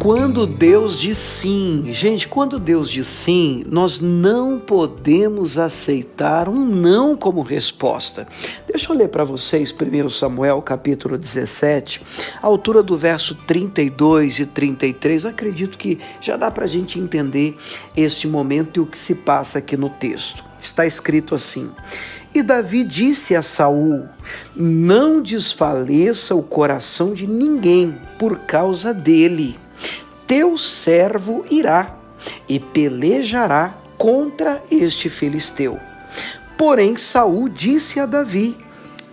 Quando Deus diz sim, gente, quando Deus diz sim, nós não podemos aceitar um não como resposta. Deixa eu ler para vocês 1 Samuel capítulo 17, a altura do verso 32 e 33. Eu acredito que já dá para a gente entender este momento e o que se passa aqui no texto. Está escrito assim: E Davi disse a Saul: Não desfaleça o coração de ninguém por causa dele. Teu servo irá e pelejará contra este filisteu. Porém Saul disse a Davi: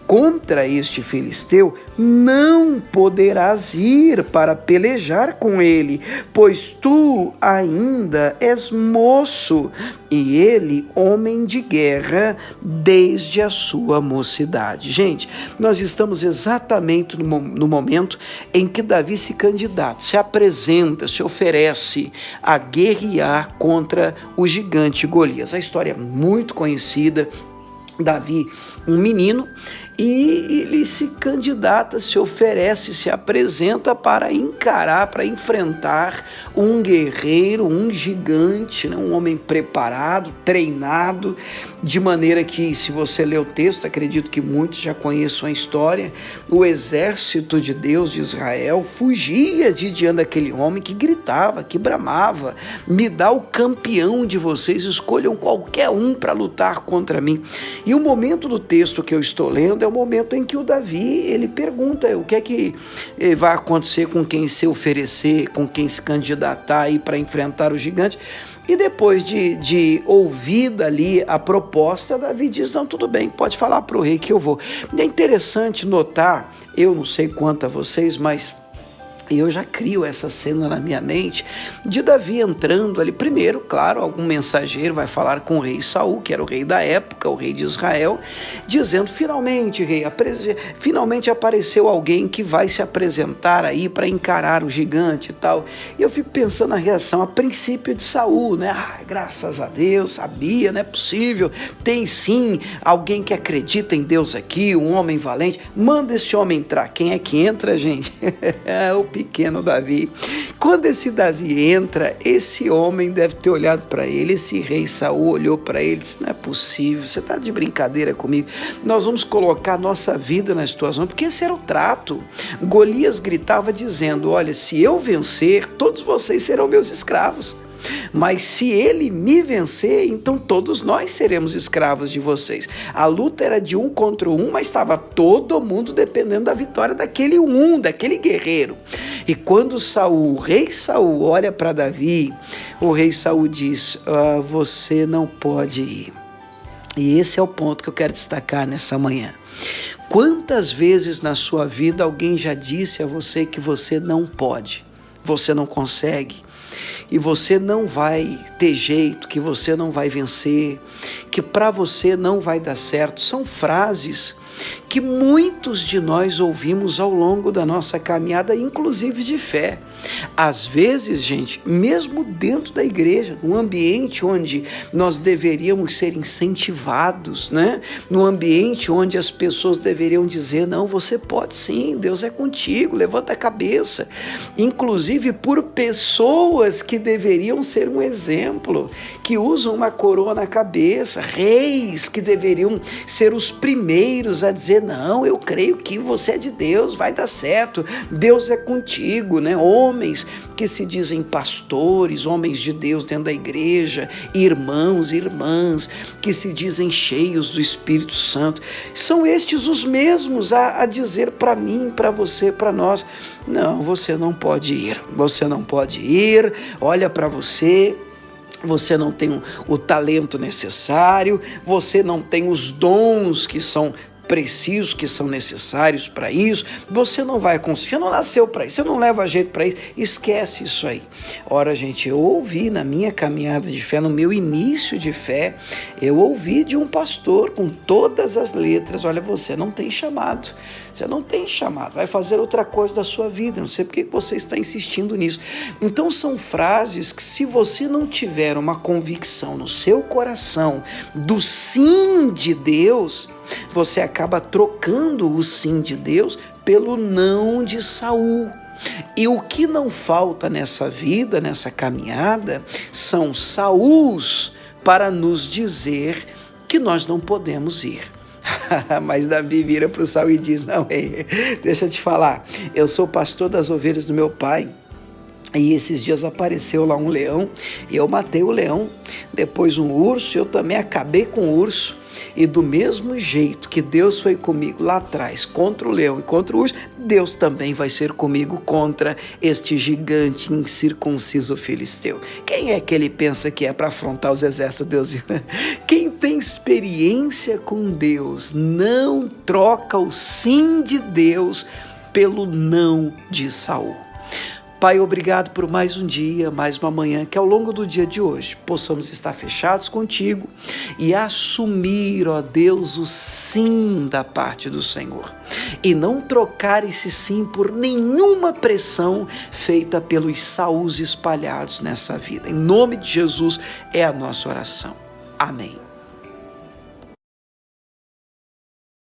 Contra este filisteu não poderás ir para pelejar com ele, pois tu ainda és moço, e ele homem de guerra desde a sua mocidade. Gente, nós estamos exatamente no momento em que Davi se candidata, se apresenta, se oferece a guerrear contra o gigante Golias. A história é muito conhecida. Davi, um menino, e ele se candidata, se oferece, se apresenta para encarar, para enfrentar um guerreiro, um gigante, um homem preparado, treinado, de maneira que, se você ler o texto, acredito que muitos já conheçam a história, o exército de Deus de Israel fugia de diante daquele homem que gritava, que bramava: me dá o campeão de vocês, escolham qualquer um para lutar contra mim. E o momento do texto que eu estou lendo é o momento em que o Davi, ele pergunta o que é que vai acontecer com quem se oferecer, com quem se candidatar aí para enfrentar o gigante. E depois de ouvida ali a proposta, Davi diz: não, tudo bem, pode falar para o rei que eu vou. E é interessante notar, eu não sei quanto a vocês, mas eu já crio essa cena na minha mente de Davi entrando ali. Primeiro, claro, algum mensageiro vai falar com o rei Saul, que era o rei da época, o rei de Israel, dizendo: finalmente, rei, finalmente apareceu alguém que vai se apresentar aí para encarar o gigante e tal. E eu fico pensando na reação a princípio de Saul, né? Graças a Deus, sabia, não é possível, tem sim alguém que acredita em Deus aqui, um homem valente, manda esse homem entrar. Quem é que entra, gente? O pequeno Davi. Quando esse Davi entra, esse homem deve ter olhado para ele, esse rei Saul olhou para ele e disse: não é possível, você está de brincadeira comigo, nós vamos colocar nossa vida na situação, porque esse era o trato. Golias gritava dizendo: olha, se eu vencer, todos vocês serão meus escravos. Mas se ele me vencer, então todos nós seremos escravos de vocês. A luta era de 1 contra 1, mas estava todo mundo dependendo da vitória daquele daquele guerreiro. E quando o rei Saul olha para Davi, o rei Saul diz: você não pode ir. E esse é o ponto que eu quero destacar nessa manhã. Quantas vezes na sua vida alguém já disse a você que você não pode, você não consegue, e você não vai ter jeito, que você não vai vencer, que para você não vai dar certo? São frases que muitos de nós ouvimos ao longo da nossa caminhada, inclusive de fé. Às vezes, gente, mesmo dentro da igreja, num ambiente onde nós deveríamos ser incentivados, né? Num ambiente onde as pessoas deveriam dizer: não, você pode sim, Deus é contigo, levanta a cabeça. Inclusive por pessoas que deveriam ser um exemplo, que usam uma coroa na cabeça, reis que deveriam ser os primeiros a dizer: não, eu creio que você é de Deus, vai dar certo, Deus é contigo, né? Homens que se dizem pastores, homens de Deus dentro da igreja, irmãos, irmãs, que se dizem cheios do Espírito Santo, são estes os mesmos a dizer para mim, para você, para nós: não, você não pode ir, você não pode ir, olha para você não tem o talento necessário, você não tem os dons que são precisos, que são necessários para isso, você não vai conseguir, você não nasceu para isso, você não leva jeito para isso, esquece isso aí. Ora, gente, eu ouvi na minha caminhada de fé, no meu início de fé, eu ouvi de um pastor com todas as letras: olha, você não tem chamado, vai fazer outra coisa da sua vida, não sei por que você está insistindo nisso. Então são frases que, se você não tiver uma convicção no seu coração do sim de Deus, você acaba trocando o sim de Deus pelo não de Saul. E o que não falta nessa vida, nessa caminhada, são Sauls para nos dizer que nós não podemos ir. Mas Davi vira para o Saul e diz: não, deixa eu te falar, eu sou pastor das ovelhas do meu pai. E esses dias apareceu lá um leão, e eu matei o leão, depois um urso, eu também acabei com o urso, e do mesmo jeito que Deus foi comigo lá atrás contra o leão e contra o urso, Deus também vai ser comigo contra este gigante incircunciso filisteu. Quem é que ele pensa que é para afrontar os exércitos de Deus? Quem tem experiência com Deus não troca o sim de Deus pelo não de Saul. Pai, obrigado por mais um dia, mais uma manhã, que ao longo do dia de hoje possamos estar fechados contigo e assumir, ó Deus, o sim da parte do Senhor. E não trocar esse sim por nenhuma pressão feita pelos Sauls espalhados nessa vida. Em nome de Jesus é a nossa oração. Amém.